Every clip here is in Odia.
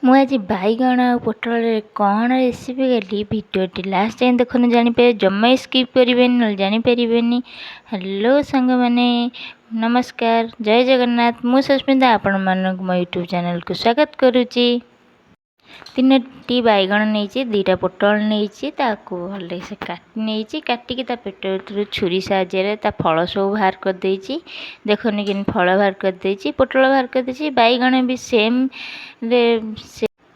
ମୁଁ ଆଜି ବାଇଗଣ ଆଉ ପୋଟଳରେ କ'ଣ ରେସିପି କଲି ଭିଡ଼ିଓଟି ଲାଷ୍ଟ ଯାଏଁ ଦେଖନ୍ତୁ ଜାଣିପାରିବେ, ଜମା ସ୍କିପ୍ କରିବେନି ନହେଲେ ଜାଣିପାରିବେନି। ହ୍ୟାଲୋ ସାଙ୍ଗମାନେ, ନମସ୍କାର, ଜୟ ଜଗନ୍ନାଥ। ମୁଁ ସସ୍ମିତା ଆପଣମାନଙ୍କୁ ମୋ ୟୁଟ୍ୟୁବ୍ ଚ୍ୟାନେଲକୁ ସ୍ୱାଗତ କରୁଛି। 3ଟି ବାଇଗଣ ନେଇଛି, 2ଟା ପୋଟଳ ନେଇଛି, ତାକୁ ଭଲସେ କାଟି ନେଇଛି। କାଟିକି ତା ପେଟ ଭିତରୁ ଛୁରୀ ସାହାଯ୍ୟରେ ତା ଫଳ ସବୁ ବାହାର କରିଦେଇଛି। ଦେଖନି କେମିତି ଫଳ ବାହାର କରିଦେଇଛି, ପୋଟଳ ବାହାର କରିଦେଇଛି। ବାଇଗଣ ବି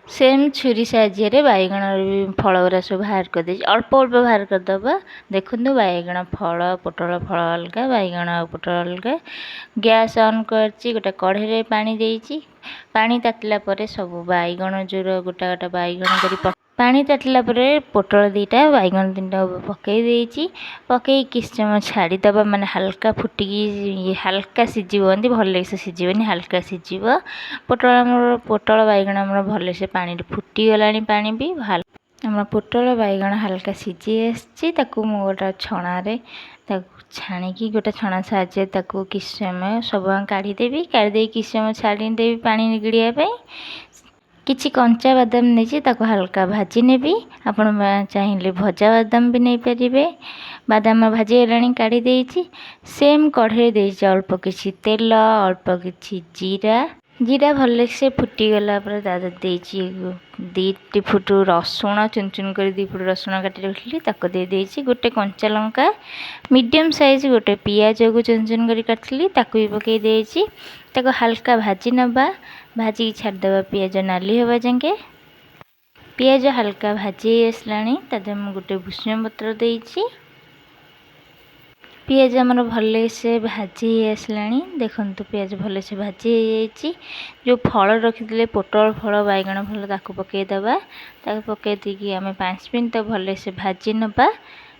ସେମ୍ ଛୁରୀ ସାହାଯ୍ୟରେ ବାଇଗଣର ବି ଫଳ ଗୁରା ସବୁ ବାହାର କରିଦେଇଛି। ଅଳ୍ପ ଅଳ୍ପ ବାହାର କରିଦେବା। ଦେଖନ୍ତୁ ବାଇଗଣ ଫଳ, ପୋଟଳ ଫଳ ଅଲଗା, ବାଇଗଣ ଆଉ ପୋଟଳ ଅଲଗା। ଗ୍ୟାସ୍ ଅନ୍ କରିଛି, ଗୋଟେ କଢ଼େଇରେ ପାଣି ଦେଇଛି। ପାଣି ତାତିଲା ପରେ ସବୁ ବାଇଗଣ ଯୋଉରା ଗୋଟା ଗୋଟା ବାଇଗଣ କରି ପାଣି ତାତିଲା ପରେ ପୋଟଳ 2ଟା, ବାଇଗଣ 3ଟା ପକେଇ ଦେଇଛି। ପକେଇ କିଛି ସମୟ ଛାଡ଼ିଦେବା, ମାନେ ହାଲକା ଫୁଟିକି ହାଲକା ସିଝିବ, ଏମିତି ଭଲସେ ସିଝିବନି, ହାଲକା ସିଝିବ। ପୋଟଳ ବାଇଗଣ ଆମର ଭଲସେ ପାଣିରେ ଫୁଟିଗଲାଣି। ପାଣି ବି ଆମର ପୋଟଳ ବାଇଗଣ ହାଲକା ସିଝି ଆସିଛି। ତାକୁ ମୁଁ ଗୋଟେ ଛଣାରେ ତାକୁ ଛାଣିକି, ଗୋଟେ ଛଣା ସାହାଯ୍ୟରେ ତାକୁ କିଛି ସମୟ ସବୁ କାଢ଼ିଦେବି। କାଢ଼ିଦେଇ କିଛି ସମୟ ଛାଡ଼ିଦେବି ପାଣି ନିଗିଡ଼ିବା ପାଇଁ। କିଛି କଞ୍ଚା ବାଦାମ ନେଇଛି, ତାକୁ ହାଲକା ଭାଜି ନେବି। ଆପଣ ଚାହିଁଲେ ଭଜା ବାଦାମ ବି ନେଇପାରିବେ। ବାଦାମ ଭାଜି ହେଲାଣି, କାଢ଼ି ଦେଇଛି। ସେମ୍ କଢ଼େଇରେ ଦେଇଛି ଅଳ୍ପ କିଛି ତେଲ, ଅଳ୍ପ କିଛି ଜିରା ଭଲସେ ଫୁଟିଗଲା ପରେ ତା ଦେହରେ ଦେଇଛି 2 ଫୁଟ ରସୁଣ, ଚୁନ ଚୁନ କରି 2 ଫୁଟ ରସୁଣ କାଟି ରଖିଲି, ତାକୁ ଦେଇଛି। ଗୋଟେ କଞ୍ଚା ଲଙ୍କା ମିଡ଼ିୟମ୍ ସାଇଜ୍, ଗୋଟେ ପିଆଜକୁ ଚୁନ ଚୁନ କରି କାଟିଥିଲି, ତାକୁ ବି ପକେଇ ଦେଇଛି। ତାକୁ ହାଲକା ଭାଜି ନେବା, ଭାଜିକି ଛାଡ଼ିଦେବା ପିଆଜ ନାଲି ହେବା ଯାଙ୍କେ। ପିଆଜ ହାଲକା ଭାଜି ଆସିଲାଣି, ତା ଦେହରେ ମୁଁ ଗୋଟେ ଭୃଷଙ୍ଗ ପତ୍ର ଦେଇଛି। ପିଆଜ ଆମର ଭଲସେ ଭାଜି ଆସିଲାଣି। ଦେଖନ୍ତୁ ପିଆଜ ଭଲସେ ଭାଜି ହେଇଯାଇଛି। ଯେଉଁ ଫଳ ରଖିଥିଲେ, ପୋଟଳ ଫଳ, ବାଇଗଣ ଫଳ, ତାକୁ ପକାଇଦେବା। ତାକୁ ପକାଇ ଦେଇକି ଆମେ 5 ମିନିଟ୍ ତାକୁ ଭଲସେ ଭାଜି ନେବା।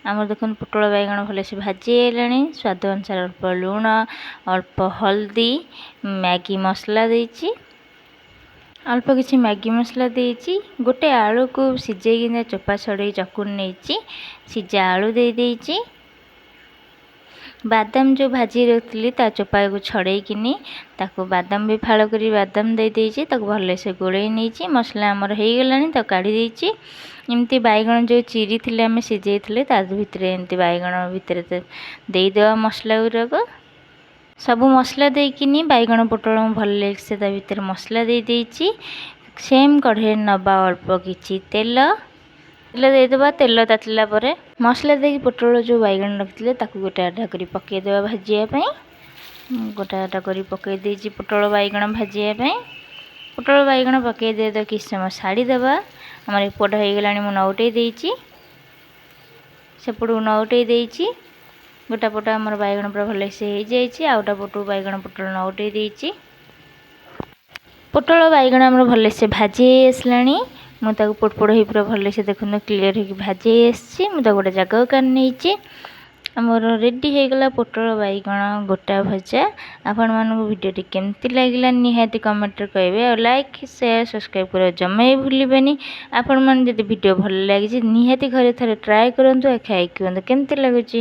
ଆମର ଦେଖନ୍ତୁ ପୋଟଳ ବାଇଗଣ ଭଲସେ ଭାଜି ହେଇଗଲାଣି। ସ୍ୱାଦ ଅନୁସାରେ ଅଳ୍ପ ଲୁଣ, ଅଳ୍ପ ହଳଦୀ, ମ୍ୟାଗି ମସଲା ଦେଇଛି। ଅଳ୍ପ କିଛି ମ୍ୟାଗି ମସଲା ଦେଇଛି। ଗୋଟେ ଆଳୁକୁ ସିଝେଇକି ଚୋପା ଛଡ଼େଇ ଚକୁନି ନେଇଛି। ସିଝା ଆଳୁ ଦେଇଛି। ବାଦାମ ଯେଉଁ ଭାଜି ରଖିଥିଲି, ତା ଚୋପାକୁ ଛଡ଼େଇକିନି ତାକୁ ବାଦାମ ବି ଫାଳ କରି ବାଦାମ ଦେଇଛି। ତାକୁ ଭଲସେ ଗୋଳେଇ ନେଇଛି। ମସଲା ଆମର ହେଇଗଲାଣି, ତାକୁ କାଢ଼ି ଦେଇଛି। ଏମିତି ବାଇଗଣ ଯେଉଁ ଚିରି ଥିଲେ ଆମେ ସିଝେଇଥିଲେ, ତା ଭିତରେ ଏମିତି ବାଇଗଣ ଭିତରେ ଦେଇଦେବା ମସଲା ଗୁଡ଼ାକ। ସବୁ ମସଲା ଦେଇକିନି ବାଇଗଣ ପୋଟଳ ଭଲସେ ତା ଭିତରେ ମସଲା ଦେଇଛି। ସେମ୍ କଢ଼େଇରେ ନେବା ଅଳ୍ପ କିଛି ତେଲ ଦେଇଦେବା। ତେଲ ତାତିଲା ପରେ ମସଲା ଦେଇକି ପୋଟଳ ଯେଉଁ ବାଇଗଣ ରଖିଥିଲେ, ତାକୁ ଗୋଟେ ଆଧା କରି ପକାଇଦେବା ଭାଜିବା ପାଇଁ। ଗୋଟେ ଆଧା କରି ପକାଇ ଦେଇଛି ପୋଟଳ ବାଇଗଣ ଭାଜିବା ପାଇଁ। ପୋଟଳ ବାଇଗଣ ପକାଇ ଦେଇଦେବା, କିଛି ସମୟ ଛାଡ଼ିଦେବା। ଆମର ଏପଟ ହେଇଗଲାଣି, ମୁଁ ନଉଟେଇ ଦେଇଛି। ସେପଟକୁ ନଉଟେଇ ଦେଇଛି। ଗୋଟା ପଟ ଆମର ବାଇଗଣ ପୁରା ଭଲସେ ହେଇଯାଇଛି। ଆଉ ଗୋଟା ପଟକୁ ବାଇଗଣ ପୋଟଳ ନଉଟେଇ ଦେଇଛି। ପୋଟଳ ବାଇଗଣ ଆମର ଭଲସେ ଭାଜି ହେଇ ଆସିଲାଣି। ମୁଁ ତାକୁ ପୋଡ଼ ହେଇ ପୁରା ଭଲସେ ଦେଖନ୍ତୁ କ୍ଲିୟର ହେଇକି ଭାଜି ହେଇ ଆସିଛି। ମୁଁ ତାକୁ ଗୋଟେ ଜାଗାକୁ କାଢ଼ି ନେଇଛି। ଆମର ରେଡ଼ି ହେଇଗଲା ପୋଟଳ ବାଇଗଣ ଗୋଟା ଭଜା। ଆପଣମାନଙ୍କୁ ଭିଡ଼ିଓଟି କେମିତି ଲାଗିଲା ନିହାତି କମେଣ୍ଟରେ କହିବେ। ଆଉ ଲାଇକ୍, ସେୟାର, ସବସ୍କ୍ରାଇବ୍ କରିବା ଜମା ବି ଭୁଲିବେନି। ଆପଣମାନେ ଯଦି ଭିଡ଼ିଓ ଭଲ ଲାଗିଛି, ନିହାତି ଘରେ ଥରେ ଟ୍ରାଏ କରନ୍ତୁ, ଖାଇକି କୁହନ୍ତୁ କେମିତି ଲାଗୁଛି।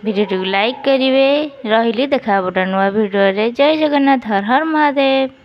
ଭିଡ଼ିଓଟିକୁ ଲାଇକ୍ କରିବେ। ରହିଲି, ଦେଖା ହେବ ଗୋଟେ ନୂଆ ଭିଡ଼ିଓରେ। ଜୟ ଜଗନ୍ନାଥ, ହର ହର ମହାଦେବ।